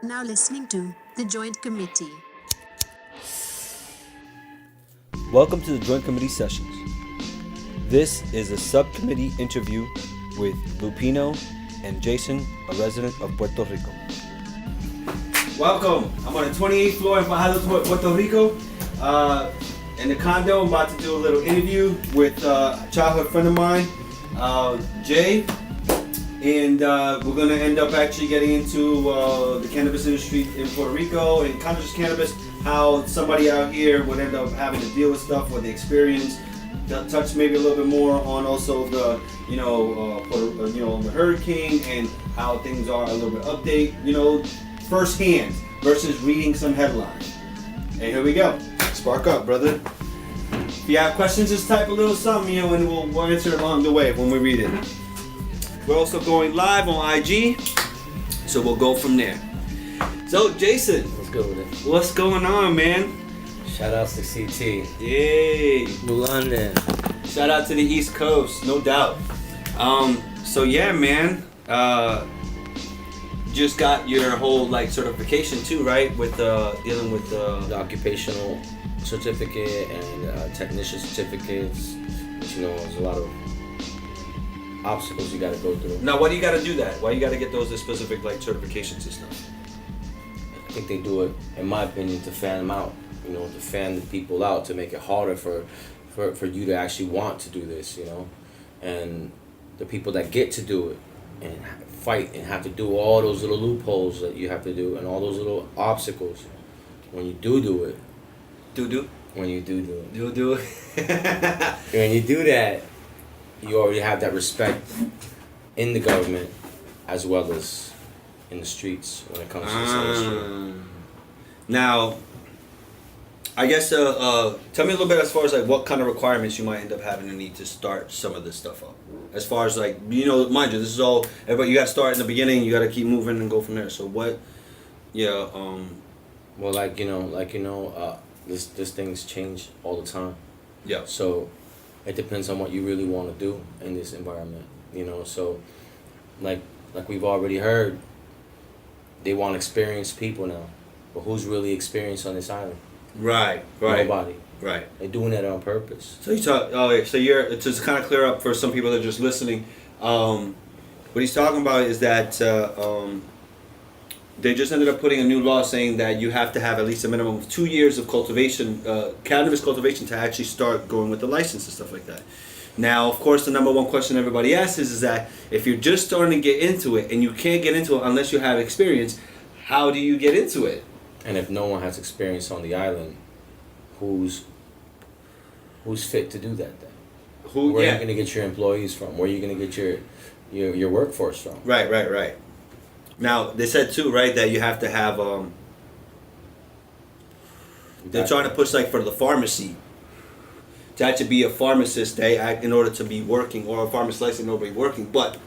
Now listening to The Joint Committee. Welcome to the Joint Committee Sessions. This is a subcommittee interview with Pino and Jason, a resident of Puerto Rico. Welcome. I'm on the 28th floor in Fajardo, Puerto Rico. In the condo, I'm about to do a little interview with a childhood friend of mine, Jay. And we're going to end up actually getting into the cannabis industry in Puerto Rico and kind of just cannabis, how somebody out here would end up having to deal with stuff, what they experience. Touch maybe a little bit more on also the, the hurricane and how things are a little bit update, firsthand versus reading some headlines. And here we go. Spark up, brother. If you have questions, just type a little something, and we'll answer along the way when we read it. We're also going live on IG, so we'll go from there. So, Jason. Let's go with it. What's going on, man? Shout outs to CT. Yay. New London. Shout out to the East Coast, no doubt. So yeah, man. Just got your whole certification too, right? With dealing with The occupational certificate and technician certificates. Which, there's a lot of obstacles you got to go through. Now, why do you got to do that? Why you got to get those specific certifications and stuff? I think they do it, in my opinion, to fan them out. To fan the people out, to make it harder for you to actually want to do this, and the people that get to do it and fight and have to do all those little loopholes that you have to do and all those little obstacles. When you do it. When you do it. When you do that, you already have that respect in the government as well as in the streets when it comes to this industry. Now, I guess tell me a little bit as far as what kind of requirements you might end up having to need to start some of this stuff up. As far as mind you, this is all. Everybody, you got to start in the beginning. You got to keep moving and go from there. So what? Yeah. Well, this things change all the time. Yeah. So it depends on what you really want to do in this environment. So like we've already heard, they want experienced people now, but who's really experienced on this island? Right. Nobody. Right. They're doing that on purpose. So you talk. So you're to just kind of clear up for some people that are just listening. What he's talking about is that they just ended up putting a new law saying that you have to have at least a minimum of 2 years of cultivation, cannabis cultivation, to actually start going with the license and stuff like that. Now, of course, the number one question everybody asks is that if you're just starting to get into it and you can't get into it unless you have experience, how do you get into it? And if no one has experience on the island, who's fit to do that then? Where are you going to get your employees from? Where are you going to get your workforce from? Right. Now, they said too, right, that you have to have, they're trying to push for the pharmacy, to actually be a pharmacist in order to be working, or a pharmacist license in order to be working. But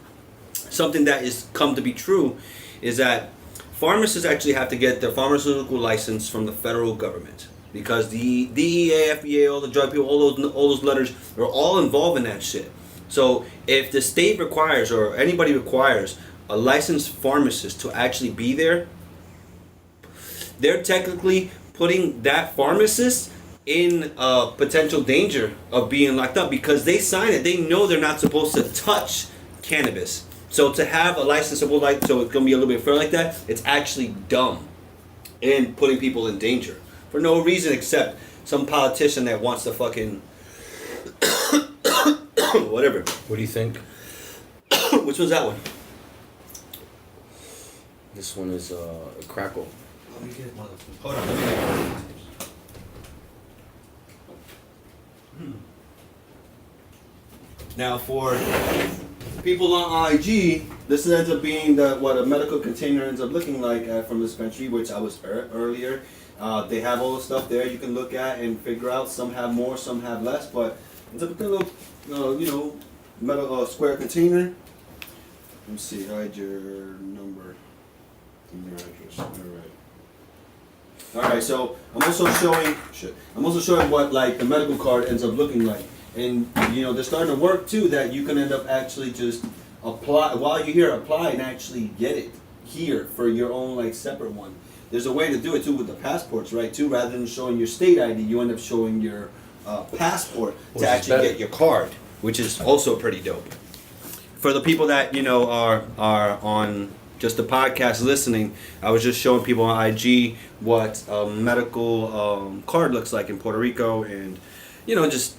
something that is come to be true is that pharmacists actually have to get their pharmaceutical license from the federal government, because the DEA, FDA, all the drug people, all those letters are all involved in that shit. So if the state requires, or anybody requires, a licensed pharmacist to actually be there, they're technically putting that pharmacist in potential danger of being locked up, because they sign it. They know they're not supposed to touch cannabis. So to have a licensable so it's gonna be a little bit fair like that, it's actually dumb and putting people in danger for no reason except some politician that wants to fucking whatever. What do you think? Which one's that one? This one is a crackle. Let me get it, motherfucker. Hold on, let me get it. Now, for people on IG, this ends up being what a medical container ends up looking like from the dispensary, which I was earlier. They have all the stuff there you can look at and figure out. Some have more, some have less, but it's a little, metal square container. Let me see, hide your number and your address. All right. So I'm also showing what the medical card ends up looking like. And they're starting to work too, that you can end up actually just apply while you're here, apply and actually get it. here for your own like separate one. There's a way to do it too with the passports, right? Too, rather than showing your state ID, you end up showing your passport Which to is actually better. get your card, which is also pretty dope. For the people that are on just the podcast listening, I was just showing people on IG what a medical card looks like in Puerto Rico, and just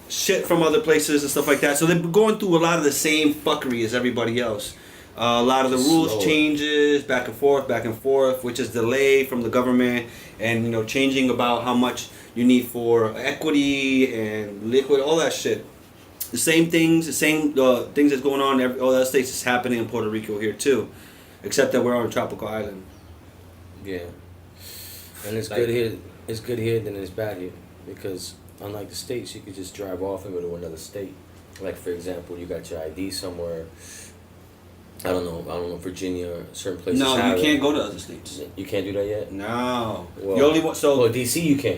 shit from other places and stuff like that. So they're going through a lot of the same fuckery as everybody else. A lot of the rules Slower. changes back and forth, which is delay from the government, and changing about how much you need for equity and liquid, all that shit. The same things that's going on in all other states is happening in Puerto Rico here too, except that we're on a tropical island. Yeah. And it's Like- good here. It's good here than it's bad here, because unlike the states, you could just drive off and go to another state. Like for example, you got your ID somewhere. I don't know, Virginia, certain places. No, have you it. can't go to other states. You can't do that yet. No, Well, you only want Well, DC you can.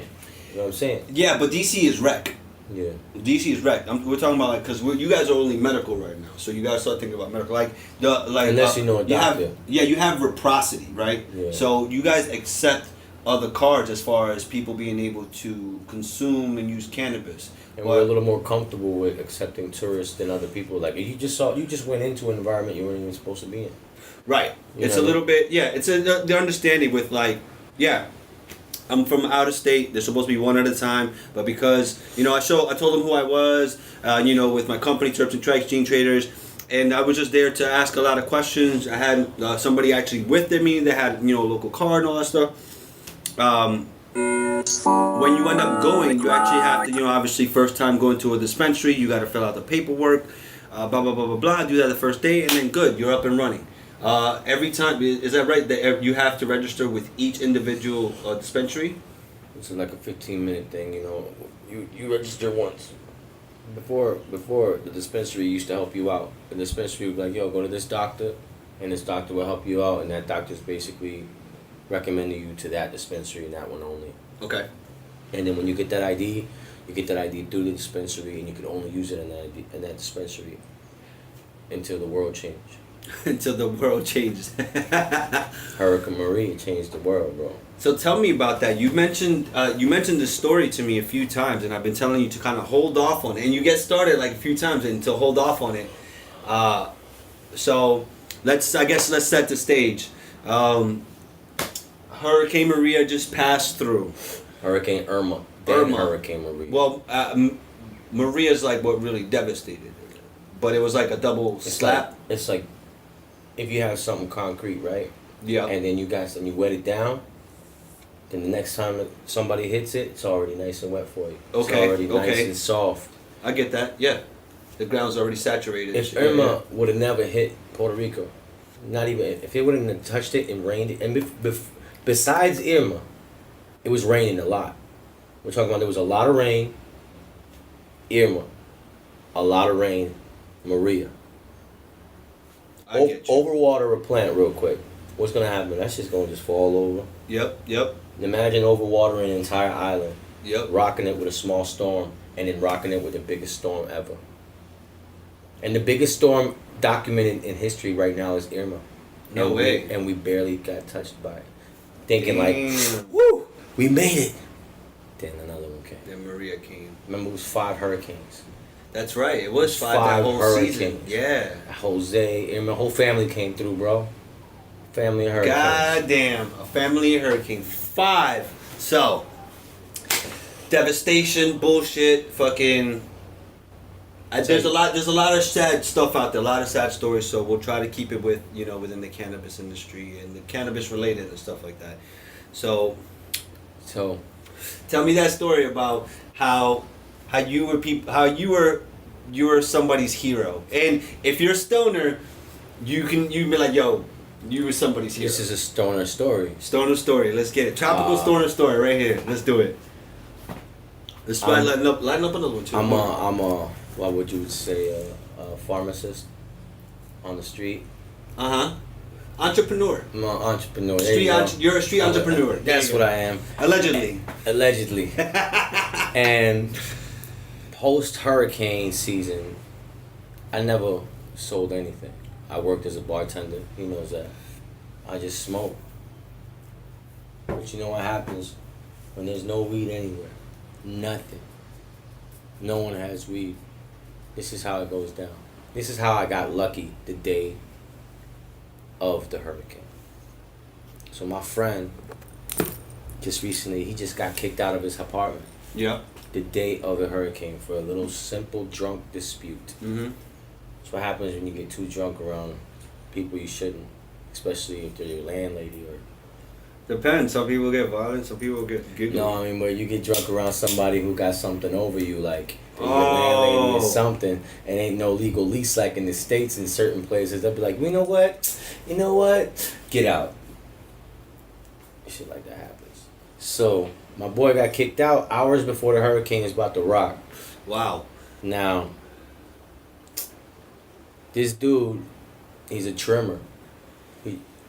You know what I'm saying? Yeah, but DC is rec. Yeah. DC is rec. We're talking about because you guys are only medical right now, so you guys start thinking about medical. Unless you know a doctor. You have reciprocity, right? Yeah. So you guys accept other cards as far as people being able to consume and use cannabis. And we're a little more comfortable with accepting tourists than other people. Like you just went into an environment you weren't even supposed to be in. Right. You It's know a what I little bit, yeah. It's the understanding with I'm from out of state. They're supposed to be one at a time, but because I told them who I was, with my company, Terps and Trikes, Gene Traders, and I was just there to ask a lot of questions. I had somebody actually with me that had a local card and all that stuff. When you end up going, you actually have to, obviously first time going to a dispensary, you got to fill out the paperwork, blah blah blah blah blah. Do that the first day, and then good, you're up and running. Every time, is that right? That you have to register with each individual dispensary? It's like a 15-minute thing, You register once. Before the dispensary used to help you out. The dispensary would be like, yo, go to this doctor, and this doctor will help you out, and that doctor's basically recommending you to that dispensary and that one only. Okay. And then when you get that ID, you get that ID through the dispensary, and you can only use it in that dispensary until the world changed. Until the world changes. Hurricane Maria changed the world, bro. So tell me about that. You mentioned this story to me a few times, and I've been telling you to kind of hold off on it. And you get started like a few times and to hold off on it. So let's set the stage. Hurricane Maria just passed through. Hurricane Irma. Then Hurricane Maria. Well, Maria's like what really devastated it, but it was like a double slap. It's like if you have something concrete, right? Yeah. And then you wet it down. Then the next time that somebody hits it, it's already nice and wet for you. It's Okay, already nice and soft. I get that. Yeah, the ground's already saturated. If Irma would have never hit Puerto Rico, not even if it wouldn't have touched it and rained it, and besides Irma, it was raining a lot. We're talking about there was a lot of rain. Irma, a lot of rain. Maria. I get you. Overwater a plant real quick. What's gonna happen? That shit's gonna just fall over. Yep. Imagine overwatering an entire island, Yep. rocking it with a small storm, and then rocking it with the biggest storm ever. And the biggest storm documented in history right now is Irma. No way. And we barely got touched by it. Thinking Damn. like, woo, we made it. Then another one came. Then Maria came. Remember, it was 5 hurricanes. That's right. It was 5 that Five whole hurricanes. season. Yeah. Jose, Irma, whole family came through, bro. Family of hurricanes. God damn, a family of hurricane. 5. So, devastation, bullshit, fucking. There's a lot of sad stuff out there, a lot of sad stories. So we'll try to keep it within the cannabis industry and the cannabis related and stuff like that. So, tell me that story about how you were somebody's hero. And if you're a stoner, you be like, yo, you were somebody's hero. This is a stoner story. Stoner story. Let's get it. Tropical stoner story right here. Let's do it. Let's try lighten up another one too. I'm a what would you say a pharmacist on the street. Entrepreneur. I'm an entrepreneur. You're a street entrepreneur. That's what I am. Allegedly. Allegedly. And post hurricane season, I never sold anything. I worked as a bartender. He knows that. I just smoke. But you know what happens when there's no weed anywhere? Nothing. No one has weed. This is how it goes down. This is how I got lucky the day of the hurricane. So my friend, just recently, he just got kicked out of his apartment. Yeah. The day of the hurricane for a little simple drunk dispute. Mm-hmm. That's what happens when you get too drunk around people you shouldn't, especially if they're your landlady or. Depends. Some people get violent. Some people get giggly. No, I mean where you get drunk around somebody who got something over you, like your landlady or something, and ain't no legal lease like in the States in certain places. They'll be like, you know what, get out. Shit like that happens. So my boy got kicked out hours before the hurricane is about to rock. Wow. Now, this dude, he's a trimmer.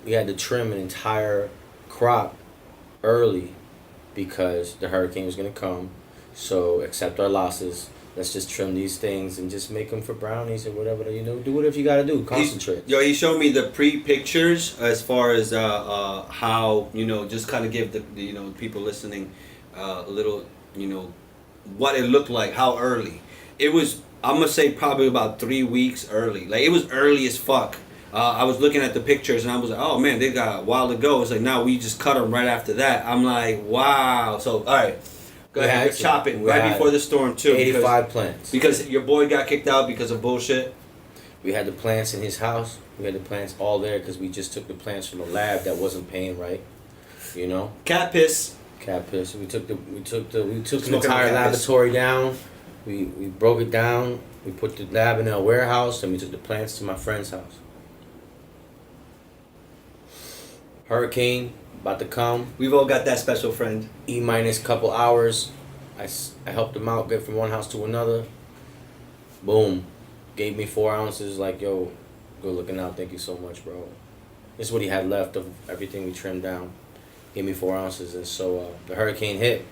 We had to trim an entire crop early because the hurricane was gonna come. So accept our losses. Let's just trim these things and just make them for brownies or whatever. Do whatever you gotta do. Concentrate. He showed me the pre-pictures as far as how just kind of give the people listening a little what it looked like, how early it was. I'm gonna say probably about 3 weeks early. Like it was early as fuck. I was looking at the pictures and I was like, oh man, they got a while to go. It's like, now we just cut them right after that. I'm like, wow. So, all right. Go ahead. We're chopping right before the storm, too. 85 plants. Because your boy got kicked out because of bullshit? We had the plants in his house. We had the plants all there because we just took the plants from a lab that wasn't paying right. Cat piss. Cat piss. We took the entire laboratory down. We broke it down. We put the lab in our warehouse and we took the plants to my friend's house. Hurricane about to come. We've all got that special friend. E- couple hours. I helped him out, get from one house to another. Boom. Gave me 4 ounces. Like, yo, good looking out. Thank you so much, bro. This is what he had left of everything we trimmed down. Gave me 4 ounces. And so the hurricane hit.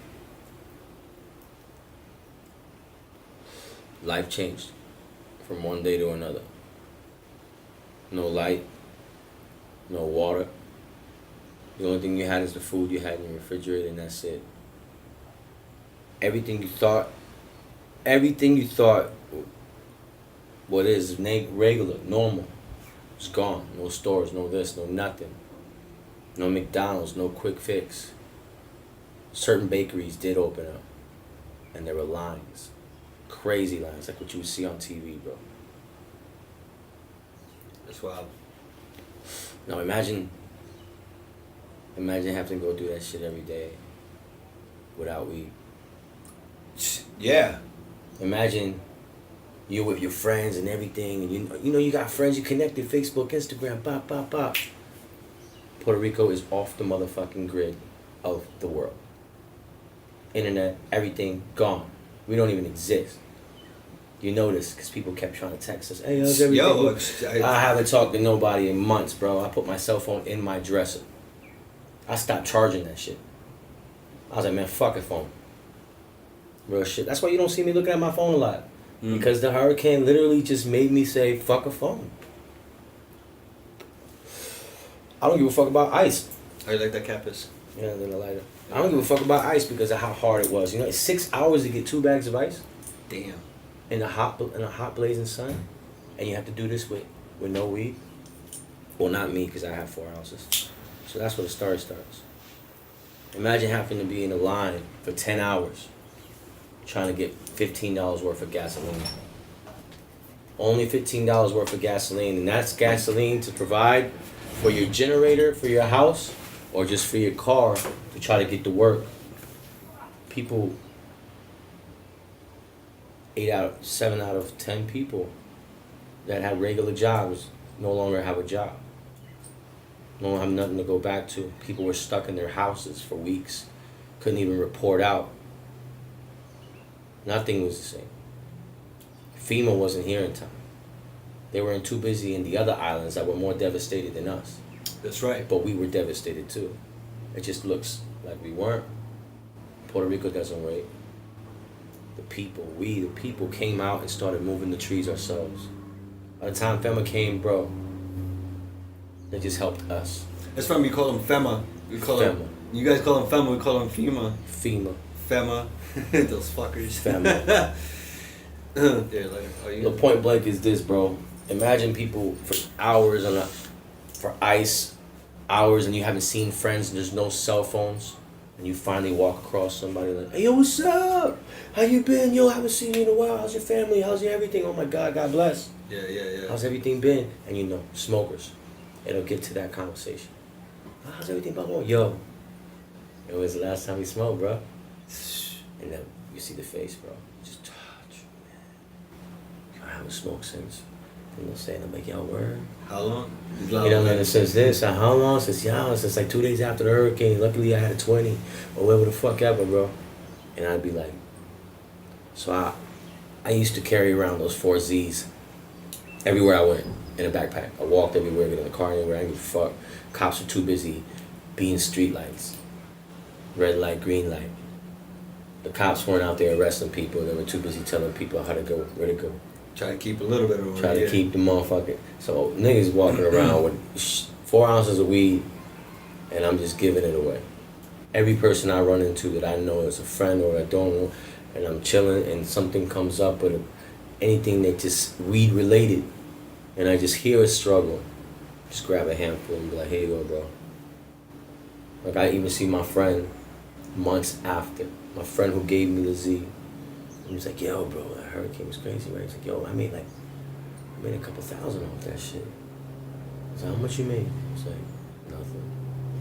Life changed from one day to another. No light. No water. The only thing you had is the food you had in your refrigerator, and that's it. Everything you thought what is regular, normal, it's gone. No stores, no this, no nothing. No McDonald's, no quick fix. Certain bakeries did open up, and there were lines. Crazy lines, like what you would see on TV, bro. That's wild. Now imagine having to go do that shit every day without weed. Yeah. Imagine you with your friends and everything, and you got friends you connected, Facebook, Instagram, pop. Puerto Rico is off the motherfucking grid of the world. Internet, everything gone. We don't even exist. You know this because people kept trying to text us. Hey, how's everything? I haven't talked to nobody in months, bro. I put my cell phone in my dresser. I stopped charging that shit. I was like, man, fuck a phone. Real shit. That's why you don't see me looking at my phone a lot. Because the hurricane literally just made me say, fuck a phone. I don't give a fuck about ice. How you like that cat piss? Yeah, then I like it. I don't give a fuck about ice because of how hard it was. It's 6 hours to get 2 bags of ice. Damn. In a hot blazing sun. And you have to do this with no weed. Well, not me because I have 4 ounces. So that's where the story starts. Imagine having to be in a line for 10 hours trying to get $15 worth of gasoline. Only $15 worth of gasoline, and that's gasoline to provide for your generator for your house or just for your car to try to get to work. People, 7 out of 10 people that had regular jobs no longer have a job. No one have nothing to go back to. People were stuck in their houses for weeks. Couldn't even report out. Nothing was the same. FEMA wasn't here in time. They were too busy in the other islands that were more devastated than us. That's right. But we were devastated too. It just looks like we weren't. Puerto Rico doesn't wait. The people came out and started moving the trees ourselves. By the time FEMA came, bro, they just helped us. That's from, you call them FEMA. We call FEMA. them, you guys call them FEMA, we call them FEMA. FEMA. Those fuckers. FEMA. Yeah, like, The point blank is this, bro. Imagine people for hours for ice, hours, and you haven't seen friends, and there's no cell phones, and you finally walk across somebody like, hey, yo, what's up? How you been? Yo, I haven't seen you in a while. How's your family? How's your everything? Oh my God, God bless. Yeah. How's everything been? And you know, smokers, it'll get to that conversation. How's everything going? Yo, it was the last time we smoked, bro. And then you see the face, bro. Just touch, man. I haven't smoked since. And they'll say, I'm like, yo, word. How long? You know, man, since this, how long? Since like 2 days after the hurricane. Luckily, I had a 20 or whatever the fuck ever, bro. And I'd be like, so I used to carry around those 4 Zs everywhere I went in a backpack. I walked everywhere, get in the car anywhere, I didn't give a fuck. Cops were too busy being street lights. Red light, green light. The cops weren't out there arresting people. They were too busy telling people how to go, where to go. Try to keep a little bit over. Try to keep the motherfucker. So niggas walking around with 4 ounces of weed, and I'm just giving it away. Every person I run into that I know is a friend or I don't know, and I'm chilling, and something comes up with anything that just weed related, and I just hear a struggle, just grab a handful and be like, here you go, bro. Like I even see my friend months after, my friend who gave me the Z. He was like, yo, bro, that hurricane was crazy, right? He's like, yo, I made a couple thousand off that shit. I was like, how much you made? He's like,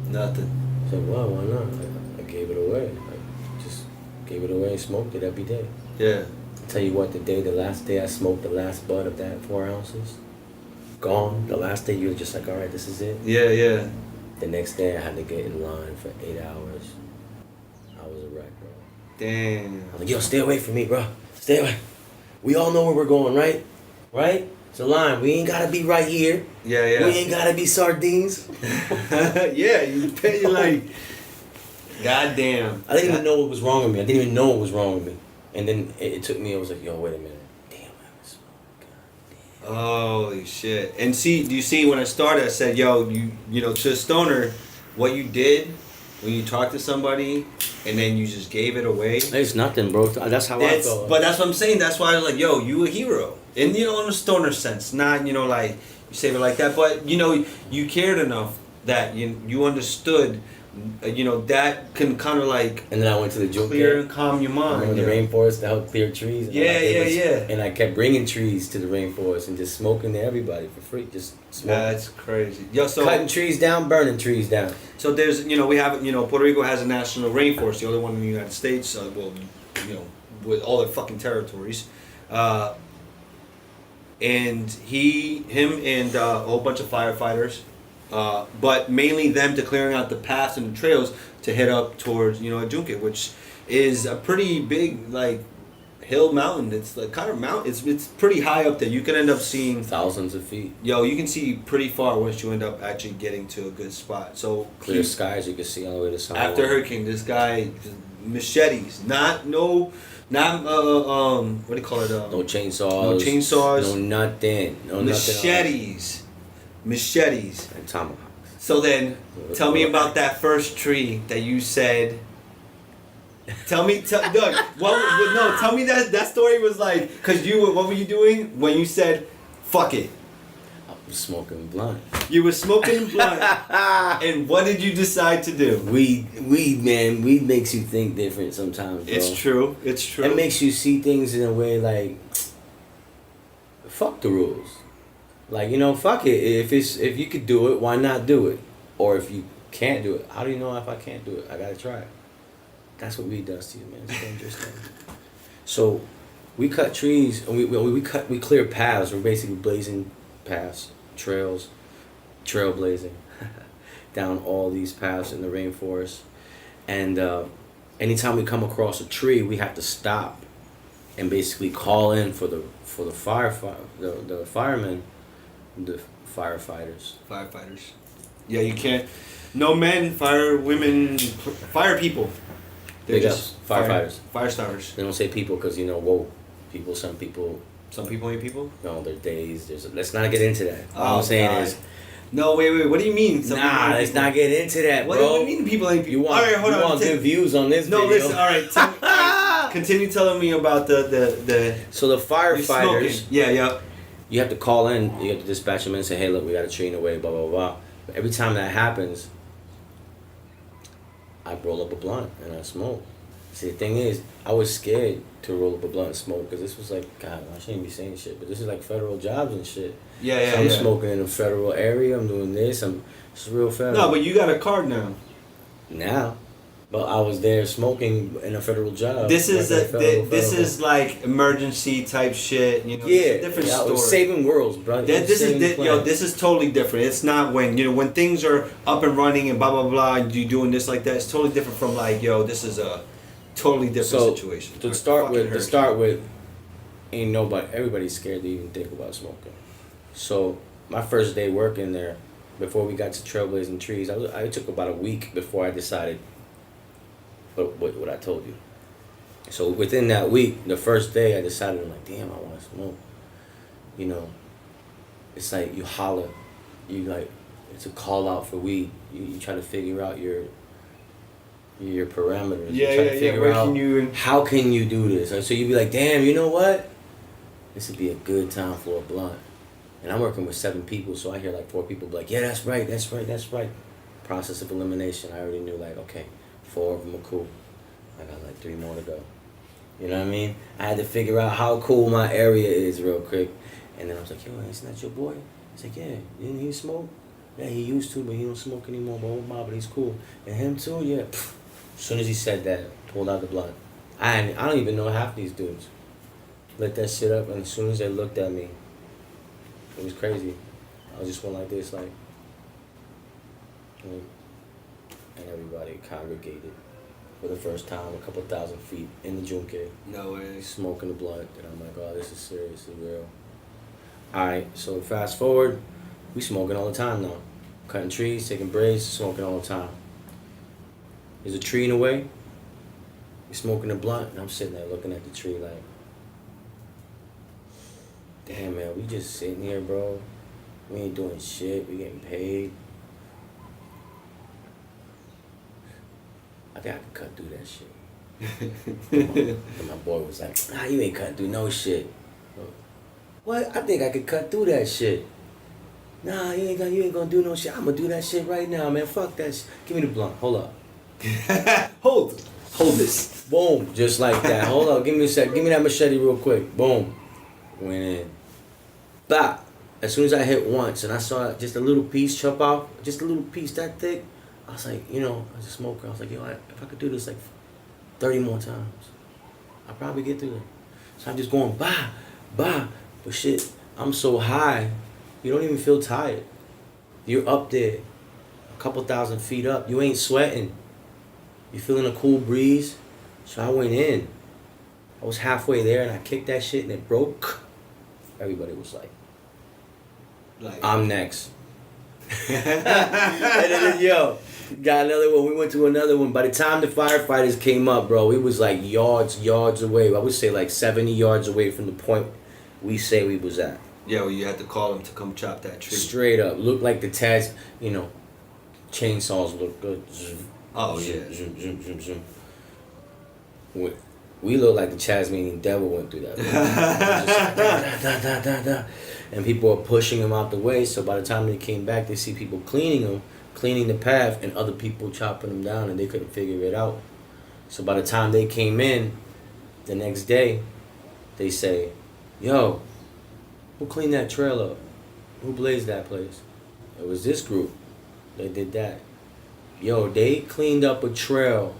nothing. He's like, well, why not? I gave it away. I just gave it away and smoked it every day. Yeah. I'll tell you what, the last day I smoked the last bud of that 4 ounces, gone. The last day you were just like, all right, this is it. Yeah. The next day I had to get in line for 8 hours. I was a wreck, bro. Damn. I'm like, yo, stay away from me, bro. Stay away. We all know where we're going, right? Right? It's a line. We ain't gotta be right here. Yeah. We ain't gotta be sardines. Yeah, you're like, goddamn. I didn't even know what was wrong with me. I didn't even know what was wrong with me. And then it took me, I was like, yo, wait a minute. Damn, I haven't smoked. God damn. Holy shit. And see, do you see when I started, I said, yo, you know, to a stoner, what you did when you talk to somebody and then you just gave it away. It's nothing, bro. That's how I felt. But that's what I'm saying. That's why I was like, yo, you a hero. And, you know, in a stoner sense. Not, you know, like, you say it like that. But, you know, you cared enough that you understood, you know, that can kind of like... And then I went to the joke clear and calm your I mind. went to the rainforest to help clear trees. And Yeah. And I kept bringing trees to the rainforest and just smoking to everybody for free. Just smoking. That's crazy. Yo, so cutting trees down, burning trees down. So there's, you know, we have, you know, Puerto Rico has a national rainforest, the only one in the United States, well, you know, with all their fucking territories. And him and a whole bunch of firefighters, but mainly them to clearing out the paths and the trails to head up towards, you know, Ajunque, which is a pretty big, like, hill mountain. It's like kind of mountain. It's pretty high up there. You can end up seeing thousands of feet. Yo, you can see pretty far once you end up actually getting to a good spot. So clear skies, you can see all the way to San after Juan. hurricane, this guy machetes, not what do you call it? No chainsaws. No nothing. No machetes. Machetes. And tomahawks. So then, tell me about that first tree that you said. Tell me that story was like, cause what were you doing when you said, fuck it? I was smoking blunt. You were smoking blunt, and what did you decide to do? Weed, man. Weed makes you think different sometimes, bro. It's true. It makes you see things in a way like, fuck the rules. Like, you know, fuck it. If you could do it, why not do it? Or if you can't do it, how do you know if I can't do it? I gotta try it. That's what weed does to you, man. It's dangerous thing. So, we cut trees and we clear paths. We're basically blazing paths, trailblazing down all these paths in the rainforest. And anytime we come across a tree, we have to stop and basically call in for the firemen, the firefighters. Yeah, you can't. No men, fire women, fire people. They're just firefighters. Fire starters. They don't say people because, you know, whoa, people, some people. Some people ain't people? No, they're days. Let's not get into that. Oh, All I'm saying God. is No, wait. What do you mean? Some people Nah, ain't let's people? not get into that, What bro. do you mean people ain't people? You want, all right, hold you on. want good views on this video. Listen. All right, all right. Continue telling me about the. So the you're firefighters, smoking. Yeah. you have to call in. You have to dispatch them in and say, "Hey, look, we got a tree in the way." Blah blah blah. But every time that happens, I roll up a blunt and I smoke. See, the thing is, I was scared to roll up a blunt and smoke because this was like, God, I shouldn't be saying shit, but this is like federal jobs and shit. Yeah. So I'm smoking in a federal area. I'm doing this. It's real federal. No, but you got a card now. Now, but I was there smoking in a federal job. This is working federal. this is like emergency type shit. You know, Yeah, it's a different I story. was saving worlds, bro. This is totally different. It's not when when things are up and running and blah blah blah. And you doing this like that. It's totally different from like this is a totally different situation. To start with, ain't nobody. Everybody's scared to even think about smoking. So my first day working there, before we got to Trailblazing Trees, I took about a week before I decided. What I told you. So within that week, the first day, I decided, I'm like, damn, I want to smoke. You know, it's like you holler, it's a call out for weed. You try to figure out your parameters. Yeah. You try to figure Where out can you? how can you do this. And so you'd be like, damn, you know what? This would be a good time for a blunt. And I'm working with 7 people, so I hear like 4 people be like, yeah, that's right. Process of elimination. I already knew like, okay, 4 of them are cool. I got like 3 more to go. You know what I mean? I had to figure out how cool my area is real quick. And then I was like, yo, isn't that your boy? He's like, yeah, didn't he smoke? Yeah, he used to, but he don't smoke anymore, blah, blah, blah, but he's cool. And him too, yeah. As soon as he said that, pulled out the blunt. I don't even know half these dudes. Lit that shit up, and as soon as they looked at me, it was crazy. I just went like this, like, and everybody congregated for the first time, a couple thousand feet in the junque, No way. smoking the blunt, and I'm like, oh, this is serious, this is real. Alright, so fast forward, we smoking all the time now. Cutting trees, taking breaks, smoking all the time. There's a tree in the way, we smoking a blunt, and I'm sitting there looking at the tree like, damn man, we just sitting here, bro. We ain't doing shit, we getting paid. I think I could cut through that shit. And my boy was like, nah, you ain't cutting through no shit. What? I think I could cut through that shit. Nah, you ain't gonna do no shit. I'm gonna do that shit right now, man. Fuck that shit. Give me the blunt. Hold up. Hold this. Boom. Just like that. Hold up. Give me a sec. Give me that machete real quick. Boom. Went in. Bop. As soon as I hit once and I saw just a little piece chop off, just a little piece that thick, I was like, as a smoker, I was like, yo, if I could do this like 30 more times, I'll probably get through it. So I'm just going, bah. But shit, I'm so high, you don't even feel tired. You're up there, a couple thousand feet up. You ain't sweating. You're feeling a cool breeze. So I went in. I was halfway there and I kicked that shit and it broke. Everybody was like, I'm next. And then, yo, got another one. We went to another one. By the time the firefighters came up, bro, it was like yards away. I would say like 70 yards away from the point we say we was at. Yeah, well, you had to call them to come chop that tree. Straight up. Looked like the Taz, chainsaws look good. Zoom, Oh, zoom, yeah. Zoom, zoom, zoom, zoom. We look like the Tasmanian devil went through that. Just like, da. And people are pushing them out the way. So by the time they came back, they see people cleaning the path, and other people chopping them down, and they couldn't figure it out. So by the time they came in, the next day, they say, yo, who cleaned that trail up? Who blazed that place? It was this group. They did that. Yo, they cleaned up a trail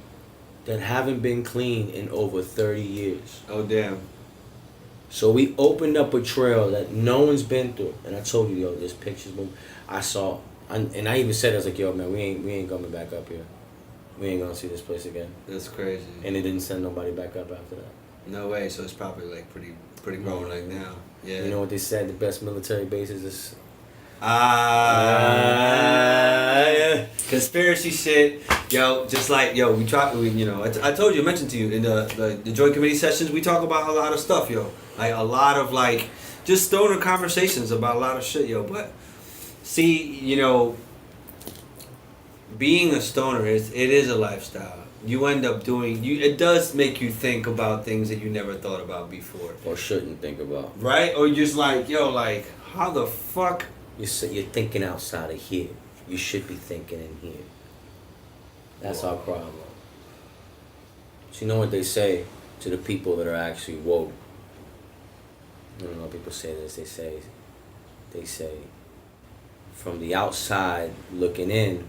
that haven't been cleaned in over 30 years. Oh, damn. So we opened up a trail that no one's been through. And I told you, yo, there's pictures. I saw, and I even said, I was like, yo, man, we ain't coming back up here. We ain't gonna see this place again. That's crazy. And they didn't send nobody back up after that. No way. So it's probably like pretty growing like now. Yeah. You know what they said? The best military bases is. Conspiracy shit, yo. Just like we try. I told you, I mentioned to you in the joint committee sessions. We talk about a lot of stuff, yo. Like a lot of just stoner conversations about a lot of shit, yo. But See, you know, being a stoner it is a lifestyle. You end up doing it does make you think about things that you never thought about before. Or shouldn't think about. Right? Or just like, yo, like, how the fuck? You're thinking outside of here. You should be thinking in here. That's our problem. So you know what they say to the people that are actually woke? I don't know, people say this. They say, from the outside looking in,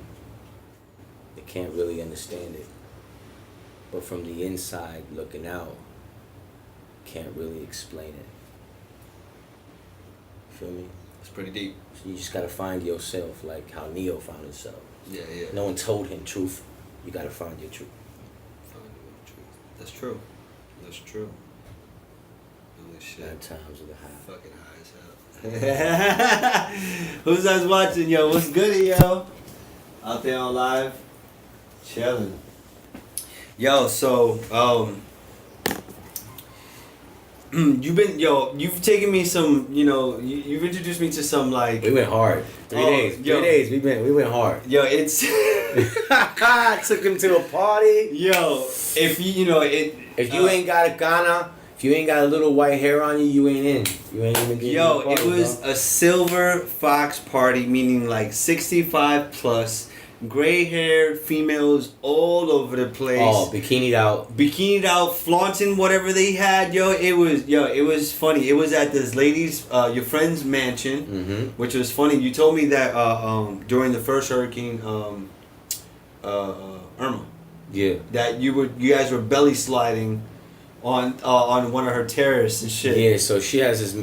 they can't really understand it. But from the inside looking out, can't really explain it. Feel me? It's pretty deep. So you just gotta find yourself, like how Neo found himself. Yeah. No one told him truth. You gotta find your truth. That's true. That's true. Holy shit. Bad times of the high. Fucking high as hell. Who's us watching, yo? What's good, yo? Out there on live, chilling. Yo, so you've taken me some, you've introduced me to some like. We went hard. 3 days. 3 days. We went hard. Yo, it's. Took him to a party. Yo, if if you ain't got a Ghana, if you ain't got a little white hair on you, you ain't in. You ain't even getting Yo, in the party, it was bro. a silver fox party, meaning like 65 plus, gray haired females all over the place. Oh, bikinied out, flaunting whatever they had. It was funny. It was at this lady's, your friend's mansion, which was funny. You told me that during the first hurricane, Irma. Yeah. That you guys were belly sliding on one of her terraces and shit. Yeah, so she has this.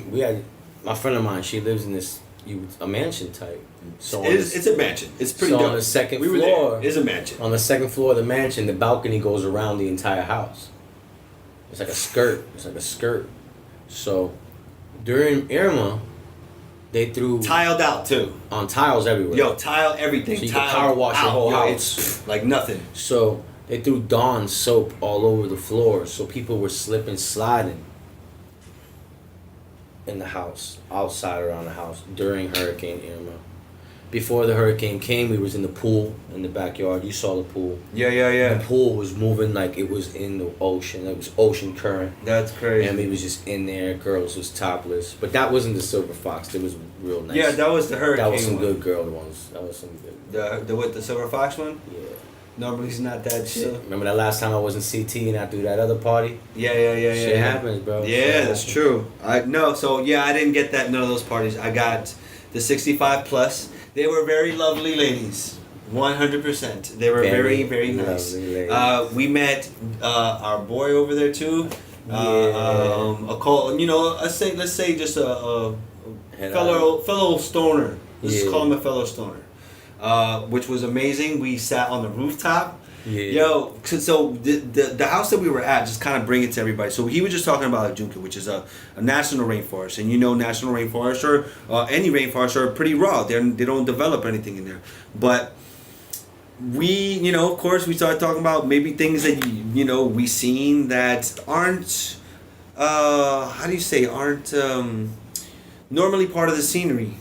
My friend of mine. She lives in a mansion type. So it's a mansion. It's pretty dope. On the second floor, it's a mansion. On the second floor of the mansion, the balcony goes around the entire house. It's like a skirt. So during Irma, they threw tiled out too. On tiles everywhere. Yo, tile everything. So you tile can power wash your whole house. It's like nothing. So they threw Dawn soap all over the floor, so people were slipping, sliding in the house, outside around the house during Hurricane Irma. Before the hurricane came, we was in the pool in the backyard. You saw the pool. Yeah. The pool was moving like it was in the ocean. It was ocean current. That's crazy. And we was just in there. Girls was topless. But that wasn't the Silver Fox. It was real nice. Yeah, that was the hurricane. That was some one. good girl ones. That was some good. The Silver Fox one? Yeah. Normally he's not that chill. Remember that last time I was in CT and I threw that other party? Yeah. Shit happens, bro. Yeah, that's true. I didn't get that none of those parties. I got the 65 plus. They were very lovely ladies. 100%. They were very, very nice. We met our boy over there too. A call, let's say just a fellow stoner. Let's just call him a fellow stoner. Which was amazing. We sat on the rooftop. Yeah. Yo, so the house that we were at, just kind of bring it to everybody. So he was just talking about Junca, which is a national rainforest, and national rainforests or any rainforests are pretty raw. They don't develop anything in there. But we, of course, we started talking about maybe things that we seen that aren't aren't normally part of the scenery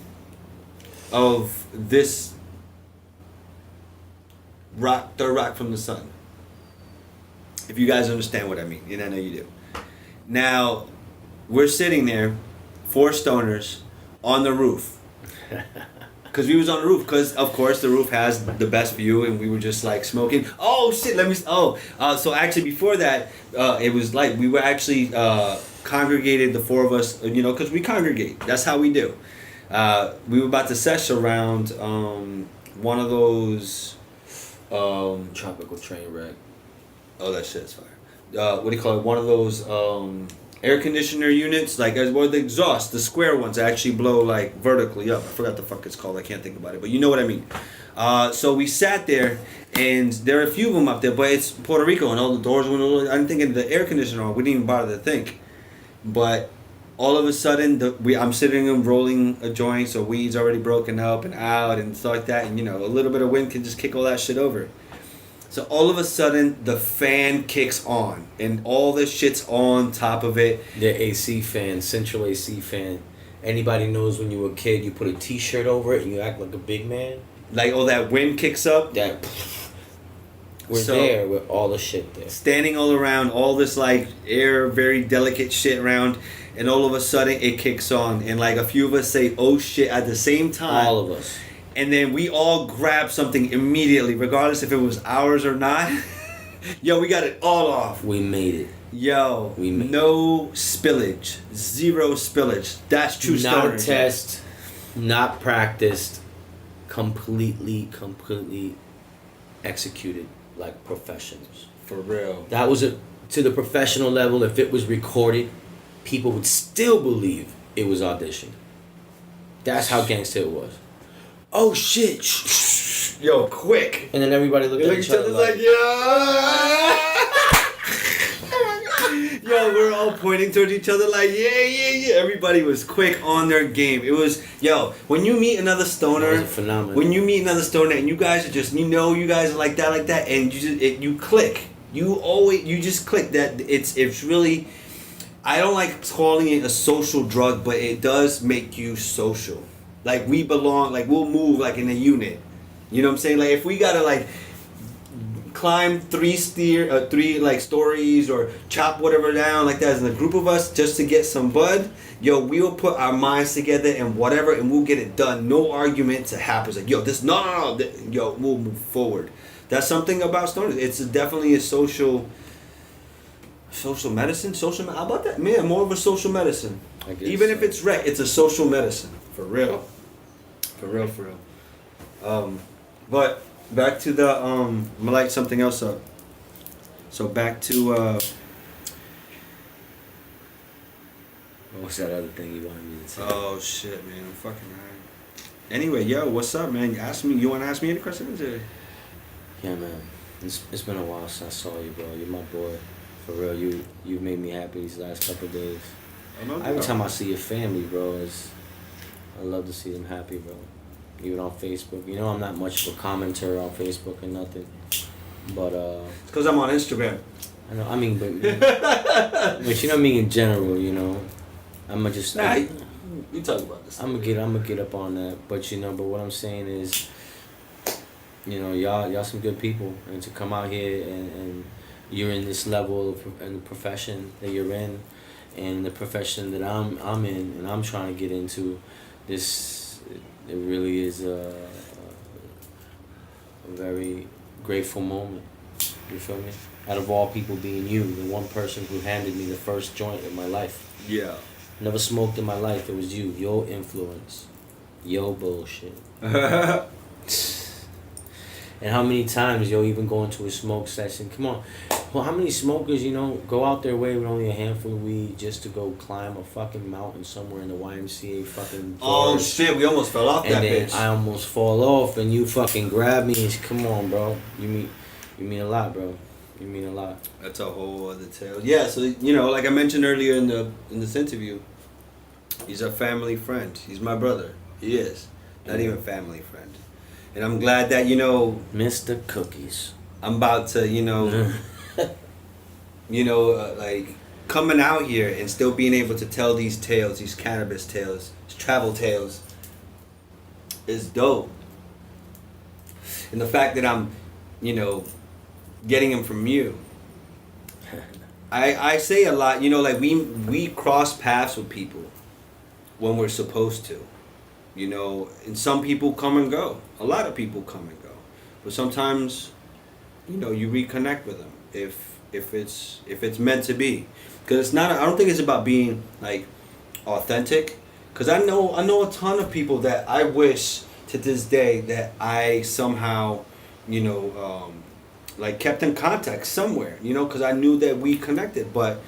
of this third rock from the sun. If you guys understand what I mean, and I know you do. Now, we're sitting there, 4 stoners, on the roof. Because we was on the roof, because of course the roof has the best view, and we were just like smoking. Oh shit, so actually before that, it was like we were actually congregated, the 4 of us, because we congregate. That's how we do. We were about to sesh around one of those tropical train wreck. Oh, that shit's fire. What do you call it? One of those air conditioner units, like the exhaust, the square ones actually blow like vertically up. I forgot the fuck it's called. I can't think about it, but you know what I mean. So we sat there, and there are a few of them up there, but it's Puerto Rico, and all the doors went. I didn't think of the air conditioner on. We didn't even bother to think, but all of a sudden, I'm sitting and rolling a joint, so weed's already broken up and out and stuff like that, and a little bit of wind can just kick all that shit over. So all of a sudden, the fan kicks on, and all this shit's on top of it. The AC fan, central AC fan, Anybody knows when you were a kid, you put a T-shirt over it and you act like a big man. Like, oh, that wind kicks up. That we're there with all the shit there. Standing all around, all this like air, very delicate shit around, and all of a sudden it kicks on, and like a few of us say, "Oh shit!" at the same time. All of us. And then we all grab something immediately, regardless if it was ours or not. Yo, we got it all off. We made it. Yo, no spillage, zero spillage. That's true. Not a test, not practiced, completely executed like professionals. For real. That was to the professional level. If it was recorded, people would still believe it was auditioned. That's how gangsta it was. Oh shit! Yo, quick! And then everybody looked at each other like, yeah. Yo, we're all pointing towards each other like, yeah. Everybody was quick on their game. It was, yo, when you meet another stoner, that was a phenomenon. When you meet another stoner and you guys are just, you guys are like that, and you click. You just click. That it's really, I don't like calling it a social drug, but it does make you social. Like we belong, like we'll move like in a unit. You know what I'm saying? Like if we gotta like climb three stories or chop whatever down like that as a group of us just to get some bud, yo, we'll put our minds together and whatever, and we'll get it done. No argument to happen. It's like, yo, this no, yo, we'll move forward. That's something about stoners. It's definitely a social medicine. How about that? Man, more of a social medicine. Even if it's rec, it's a social medicine. For real. But back to the I'm gonna light something else up. So back to what was that other thing you wanted me to say? Oh shit, man, I'm fucking high. Anyway, yo, what's up, man? You wanna ask me any questions? Or? Yeah, man. It's been a while since I saw you, bro. You're my boy. For real, you made me happy these last couple of days. Every time I see your family, bro, I love to see them happy, bro. Even on Facebook. You know I'm not much of a commenter on Facebook or nothing. But it's because I'm on Instagram. I know, I mean, but you know what I mean in general, you know. I'ma just you talk about this. I'ma get up on that. But but what I'm saying is, you know, y'all some good people, and to come out here and you're in this level in the profession that you're in, and the profession that I'm in, and I'm trying to get into, this it really is a very grateful moment. You feel me? Out of all people, being you, the one person who handed me the first joint in my life. Yeah. Never smoked in my life. It was you. Your influence. Your bullshit. And how many times you'll even go into a smoke session? Come on. Well, how many smokers, go out their way with only a handful of weed just to go climb a fucking mountain somewhere in the YMCA fucking forest? Oh shit, we almost fell off that bitch. And then I almost fall off and you fucking grab me and come on, bro. You mean a lot, bro. You mean a lot. That's a whole other tale. Yeah, so like I mentioned earlier in this interview, he's a family friend. He's my brother. He is. Not even family friend. And I'm glad that, Mr. Cookies. I'm about to, like coming out here and still being able to tell these tales, these cannabis tales, these travel tales, is dope. And the fact that I'm, getting them from you. I say a lot, like we cross paths with people when we're supposed to. And some people come and go. A lot of people come and go. But sometimes, you reconnect with them if it's meant to be. Because it's not. I don't think it's about being like authentic. Because I know a ton of people that I wish to this day that I somehow, like kept in contact somewhere. Because I knew that we connected, but.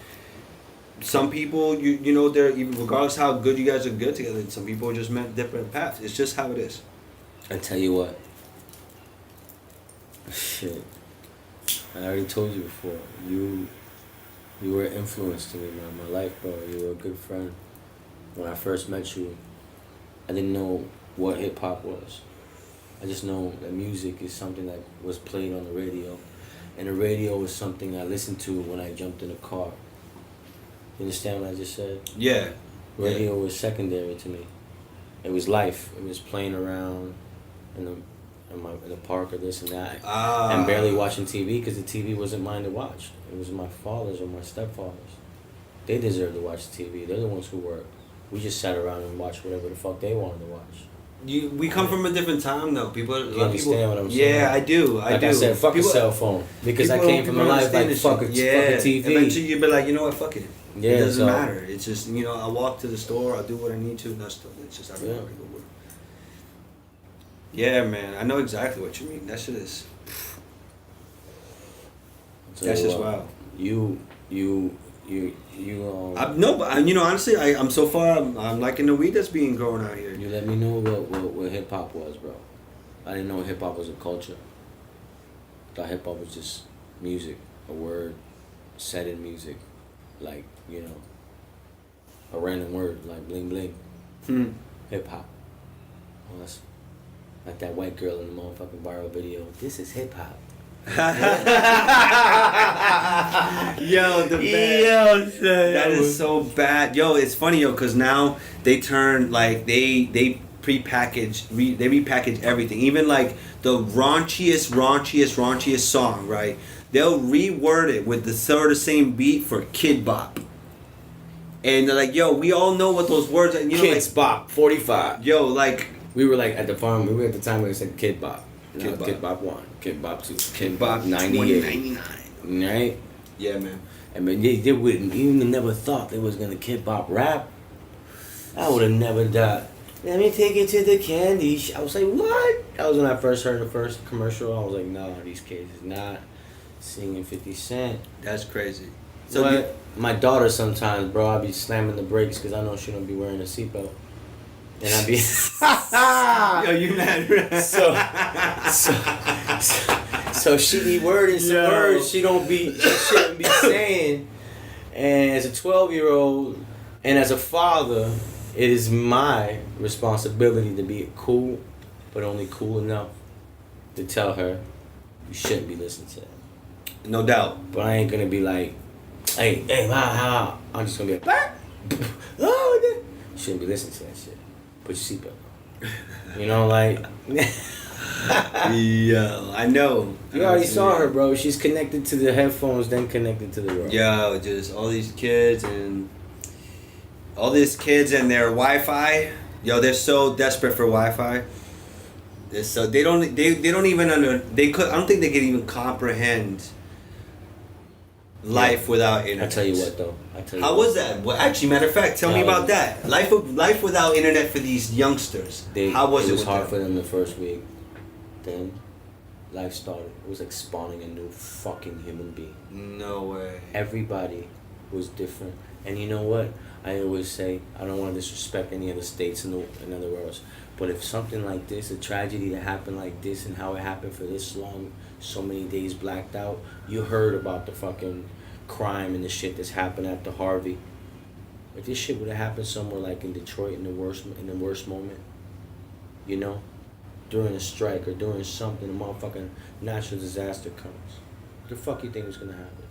Some people, they're even regardless how good you guys are good together. Some people are just meant different paths. It's just how it is. I tell you what. Shit. I already told you before. You were an influence to me, man. In my life, bro. You were a good friend. When I first met you, I didn't know what hip hop was. I just know that music is something that was played on the radio, and the radio was something I listened to when I jumped in a car. You understand what I just said? Yeah. Radio was secondary to me. It was life. It was playing around in the park or this and that, and barely watching TV because the TV wasn't mine to watch. It was my father's or my stepfather's. They deserved to watch the TV. They're the ones who worked. We just sat around and watched whatever the fuck they wanted to watch. We come from a different time though. People, you understand what I'm saying? Yeah, I do. Like I said, fuck a cell phone because I came from a life like fucking TV. Eventually you'll be like, you know what, fuck it. Yeah, it doesn't matter. It's just, you know, I walk to the store, I'll do what I need to, and that's stuff. It's just how go. Yeah, man, I know exactly what you mean. That shit is. That's just wild. No, but you know, honestly, I'm so far. I'm liking the weed that's being grown out here. You let me know what hip hop was, bro. I didn't know hip hop was a culture. I thought hip hop was just music, a word, said in music, like, you know, a random word like bling bling. Hip hop. Well, that's like that white girl in the motherfucking viral video. This is hip hop. Yo, the bad. That is so bad. Yo, it's funny, yo, because now they turn, like, they repackage everything. Even, like, the raunchiest song, right? They'll reword it with the sort of same beat for Kid Bop. And they're like, yo, we all know what those words are. You know, Kids like, Bop, 45. Yo, like... We were, like, at the farm, we were at the time when we said Kid Bop. Kid Bop. Kid Bop 1, Kid Bop 2, Kid Bop 98. 99. Right? Yeah, man. I mean, they wouldn't even never thought they was gonna Kid Bop rap. I would have never died. Let me take you to the candy shop. I was like, what? That was when I first heard the first commercial. I was like, no, these kids is not singing 50 Cent. That's crazy. So but my daughter sometimes, bro, I be slamming the brakes because I know she don't be wearing a seatbelt. And I be... Yo, you mad, right? So she be wording some words she shouldn't be saying. And as a 12-year-old and as a father, it is my responsibility to be cool, but only cool enough to tell her you shouldn't be listening to that. No doubt. But I ain't gonna be like, hey, how? I'm just gonna be like, oh, you shouldn't be listening to that shit. Put your seatbelt on. You know, like... Yeah, I know. You already saw her, bro. She's connected to the headphones, then connected to the world. Yo, just all these kids and their Wi-Fi. Yo, they're so desperate for Wi-Fi. So they don't even I don't think they can even comprehend life without internet. I tell you what, though. How was that? Well, actually, matter of fact, tell me about that. Life without internet for these youngsters. How was it? It was hard for them the first week. Then life started. It was like spawning a new fucking human being. No way. Everybody was different. And you know what? I always say, I don't want to disrespect any of the states in other worlds, but if something like this, a tragedy that happened like this and how it happened for this long, so many days blacked out, you heard about the fucking crime and the shit that's happened after Harvey. If this shit would have happened somewhere like in Detroit in the worst moment, you know, during a strike or during something, a motherfucking natural disaster comes, what the fuck you think was gonna happen?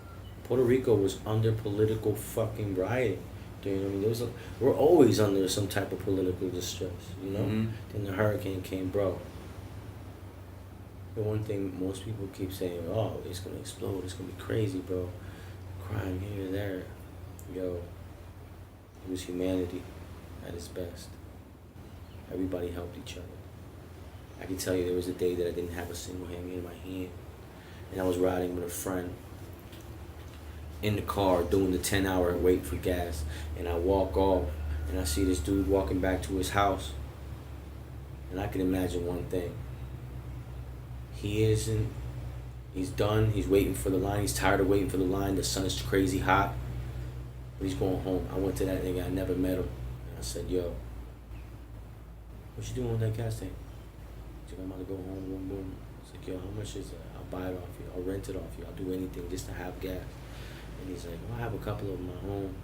Puerto Rico was under political fucking rioting. You know what I mean? We're always under some type of political distress, you know? Mm-hmm. Then the hurricane came, bro. The one thing most people keep saying, oh, it's gonna explode, it's gonna be crazy, bro. Crime here and there. Yo, it was humanity at its best. Everybody helped each other. I can tell you there was a day that I didn't have a single hand in my hand. And I was riding with a friend in the car doing the 10-hour wait for gas, and I walk off and I see this dude walking back to his house, and I can imagine one thing. He's done, he's waiting for the line, he's tired of waiting for the line, the sun is crazy hot, but he's going home. I went to that nigga, I never met him, and I said, yo, what you doing with that gas tank? He's like, I'm about to go home, boom, boom. I was like, yo, how much is it? I'll buy it off you, I'll rent it off you, I'll do anything just to have gas. And he's like, well, I have a couple of them at home,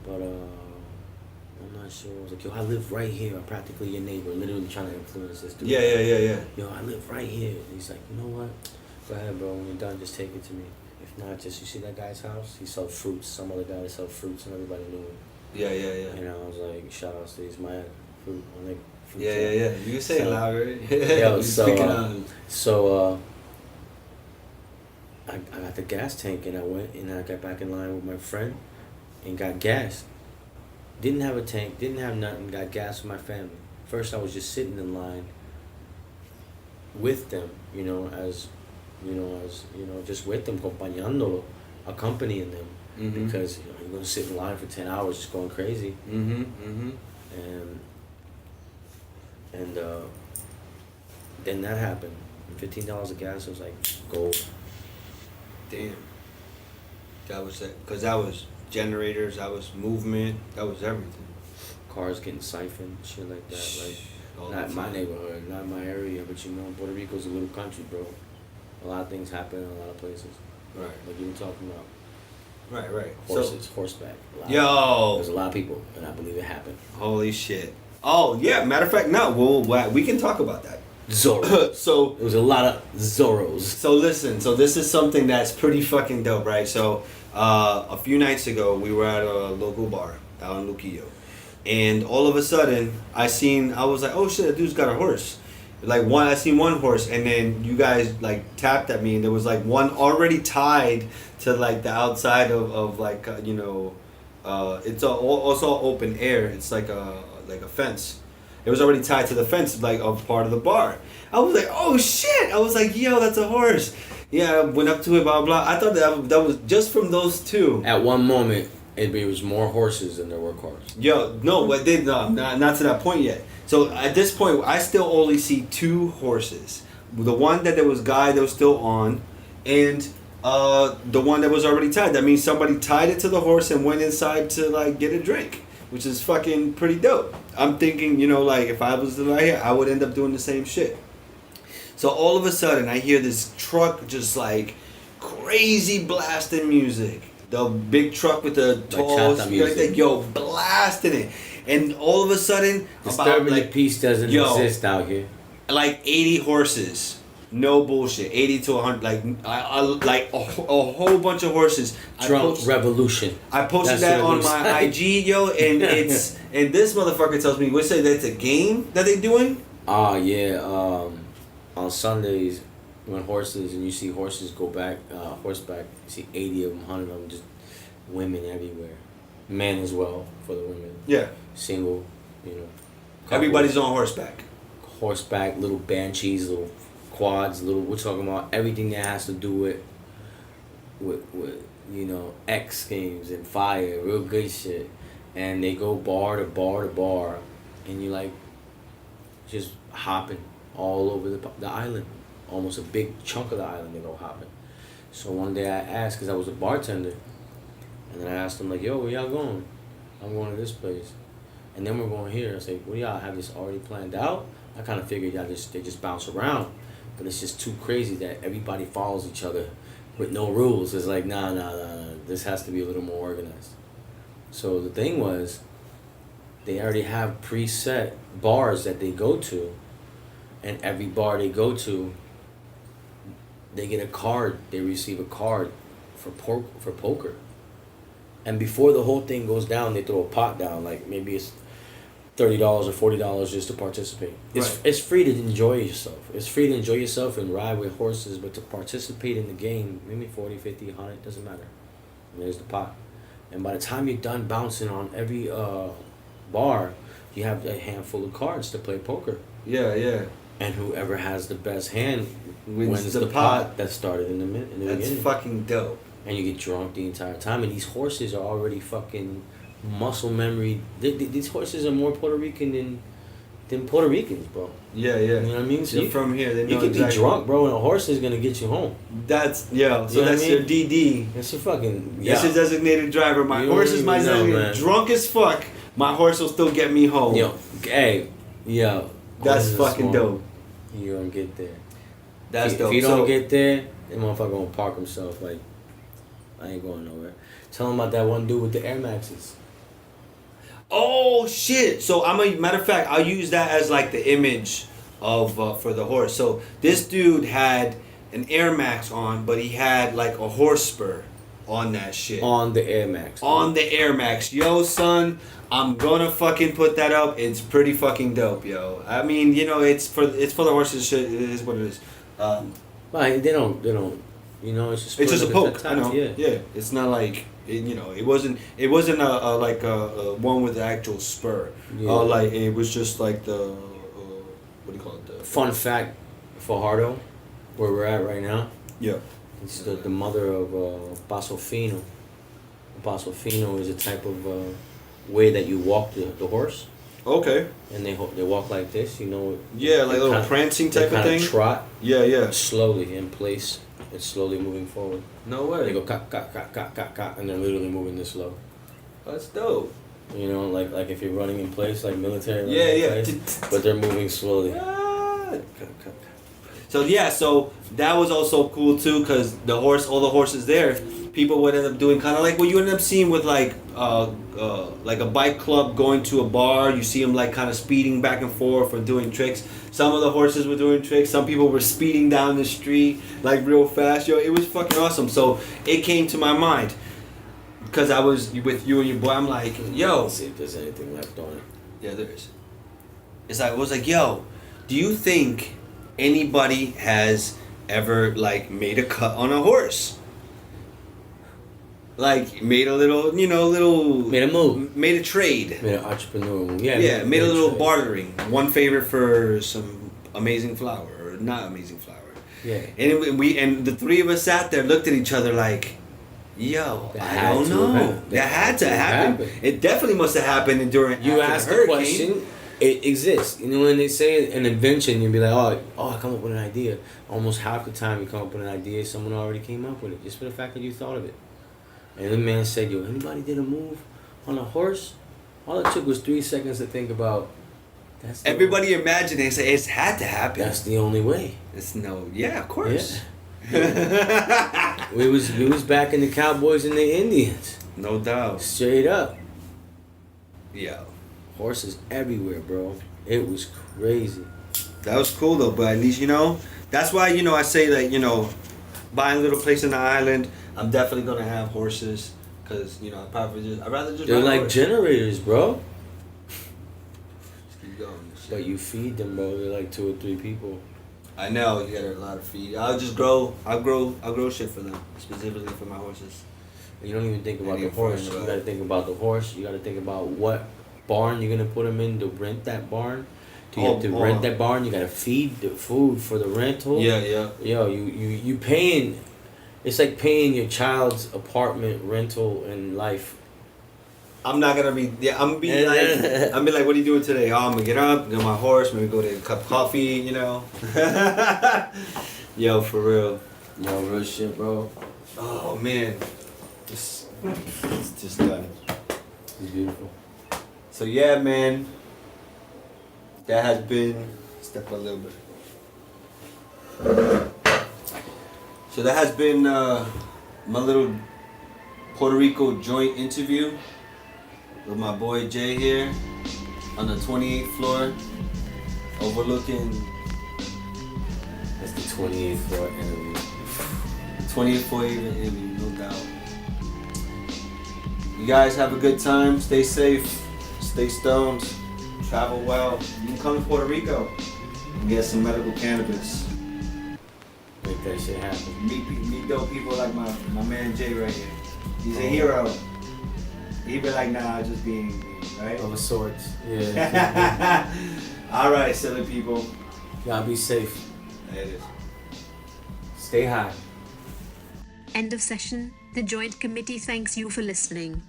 but I'm not sure. I was like, yo, I live right here. I'm practically your neighbor, literally trying to influence this dude. Yeah. Yo, I live right here. And he's like, you know what? Go ahead, bro. When you're done, just take it to me. If not, just, you see that guy's house? He sells fruits. Some other guy that sells fruits, and everybody knew him. Yeah. And I was like, shout out to these man fruit. I like fruit. Yeah. You can say it louder. Yo, so, I got the gas tank and I went and I got back in line with my friend and got gas. Didn't have a tank, didn't have nothing, got gas for my family. First I was just sitting in line with them, just with them, acompañándolo, accompanying them. Mm-hmm. Because you're gonna sit in line for 10 hours just going crazy. Mm-hmm. And then that happened. $15 of gas, I was like, gold. Damn. That was it. Because that was generators, that was movement, that was everything. Cars getting siphoned, shit like that. Like, all not my neighborhood, not my area, but Puerto Rico's a little country, bro. A lot of things happen in a lot of places. Right. Like you were talking about. Right. Horses, horseback. There's a lot of people, and I believe it happened. Holy shit. Oh, yeah. Matter of fact, no. We can talk about that. Zorro. So there was a lot of Zorros. So listen. So this is something that's pretty fucking dope, right? So a few nights ago, we were at a local bar out in Luquillo, and all of a sudden, I was like, oh shit, that dude's got a horse. I seen one horse, and then you guys like tapped at me, and there was like one already tied to like the outside of like it's also open air. It's like a fence. It was already tied to the fence, like of part of the bar. I was like, oh shit! I was like, yo, that's a horse. Yeah, I went up to it, blah blah. I thought that was just from those two. At one moment, it was more horses than there were cars. Yo, no, but not to that point yet. So at this point, I still only see two horses. The one that there was guy that was still on, and the one that was already tied. That means somebody tied it to the horse and went inside to like get a drink, which is fucking pretty dope. I'm thinking, like if I was right here, I would end up doing the same shit. So all of a sudden, I hear this truck just like crazy blasting music. The big truck with the tall music, yo, blasting it, and all of a sudden, disturbing the peace doesn't exist out here. Like 80 horses, no bullshit, 80 to 100, like a whole bunch of horses. Drunk revolution. I posted that on my IG, yo, and it's and this motherfucker tells me, we say that's a game that they doing. Yeah. On Sundays, when horses and you see horses go back, horseback, you see 80 of them, 100 of them, just women everywhere, men as well for the women. Yeah. Single, Everybody's on horseback. Horseback, little banshees, little quads, we're talking about everything that has to do with X Games and fire, real good shit. And they go bar to bar to bar, and you like just hopping all over the island. Almost a big chunk of the island they go hopping. So one day I asked, because I was a bartender, and then I asked them like, yo, where y'all going? I'm going to this place. And then we're going here. I say, well, y'all have this already planned out? I kind of figured they just bounce around. But it's just too crazy that everybody follows each other with no rules. It's like, nah. This has to be a little more organized. So the thing was, they already have preset bars that they go to. And every bar they go to, they get a card. They receive a card for poker. And before the whole thing goes down, they throw a pot down. Like maybe it's $30 or $40 just to participate. It's free to enjoy yourself. It's free to enjoy yourself and ride with horses, but to participate in the game, maybe 40, 50, 100, doesn't matter. And there's the pot. And by the time you're done bouncing on every bar, you have a handful of cards to play poker. Yeah. And whoever has the best hand wins the pot that started in the beginning. That's fucking dope. And you get drunk the entire time. And these horses are already fucking muscle memory. These horses are more Puerto Rican than Puerto Ricans, bro. Yeah. You know what I mean? So you're from here. They know you can exactly. be drunk, bro, and a horse is going to get you home. That's, So you know that's your DD. That's your fucking... That's your designated driver. My horse is my designated. Drunk as fuck. My horse will still get me home. That's fucking dope. You don't get there. That's dope. If you don't get there, that motherfucker gonna park himself like, I ain't going nowhere. Tell him about that one dude with the Air Maxes. Oh shit! So matter of fact, I'll use that as like the image of for the horse. So this dude had an Air Max on, but he had like a horse spur. on that shit. On the Air Max. On the Air Max. Yo, son, I'm gonna fucking put that up. It's pretty fucking dope, yo. I mean, you know, it's for the horses. Shit, it is what it is. But they don't. You know, it's just. It's just a poke. I know. Yeah. Yeah. It's not like you know. It wasn't a one with the actual spur. Yeah. Like it was just like the what do you call it? The Fun fact for Hardo, where we're at right now. Yeah. It's the mother of Paso Fino. Paso Fino is a type of way that you walk the horse. Okay. And they walk like this, you know. Yeah, like a little prancing type of thing. Trot. Yeah. Slowly in place and slowly moving forward. No way. They go cock, cock, cock, cock, cock, cock, and they're literally moving this slow. That's dope. You know, like if you're running in place, like military. Yeah. Place, but they're moving slowly. So that was also cool too, cause all the horses there, people would end up doing kind of like what you end up seeing with like a bike club going to a bar. You see them like kind of speeding back and forth or doing tricks. Some of the horses were doing tricks. Some people were speeding down the street like real fast. Yo, it was fucking awesome. So it came to my mind, cause I was with you and your boy. I'm like, yo. Let's see if there's anything left on it. Yeah, there is. I was like, yo, do you think anybody has ever like made a cut on a horse? Like made a little, Made a move. made a trade. Made an entrepreneur move. Yeah. Yeah, made a little trade. bartering. One favor for some amazing flower or not amazing flower. Yeah. And the three of us sat there, looked at each other like, yo, I don't know. That had to happen. It definitely must have happened during. You after ask the the hurricane. question, it exists. You know, when they say an invention, you'll be like, oh, I come up with an idea. Almost half the time you come up with an idea, someone already came up with it, just for the fact that you thought of it. And the man said, yo, anybody did a move on a horse? All it took was 3 seconds to think about. Everybody imagined it. It's had to happen. That's the only way. Yeah, of course. Yeah. we was back in the Cowboys and the Indians. No doubt. Straight up. Yeah. Horses everywhere, bro. It was crazy. That was cool though, but at least that's why I say that buying a little place in the island, I'm definitely gonna have horses, cause I'd rather just. They're like generators, bro. Just keep going. But you feed them, bro. They're like 2 or 3 people. I know you got a lot of feed. I'll grow shit for them, specifically for my horses. You don't even think about the horse. You gotta think about the horse. You gotta think about what barn you're gonna put them in to rent that barn. Do you have to rent that barn? You gotta feed the food for the rental. Yeah. Yo, you paying. It's like paying your child's apartment rental in life. I'm not gonna be. Yeah, I'm gonna be like, what are you doing today? Oh, I'm gonna get up, get my horse, maybe go to a cup of coffee. Yo, for real. Yo, real shit, bro. Oh man, it's just done. It's beautiful. So yeah, man. That has been step a little bit. So that has been my little Puerto Rico joint interview with my boy Jay here on the 28th floor, overlooking. That's the 28th floor interview. 28th floor interview, no doubt. You guys have a good time. Stay safe. Stay stoned. Travel well. You can come to Puerto Rico and get some medical cannabis. Make that shit happen. Meet dope people like my man Jay right here. He's a hero. He be like, nah, just being me, right? Of sorts. Yeah. All right, silly people. Y'all be safe. There it is. Stay high. End of session. The Joint Committee thanks you for listening.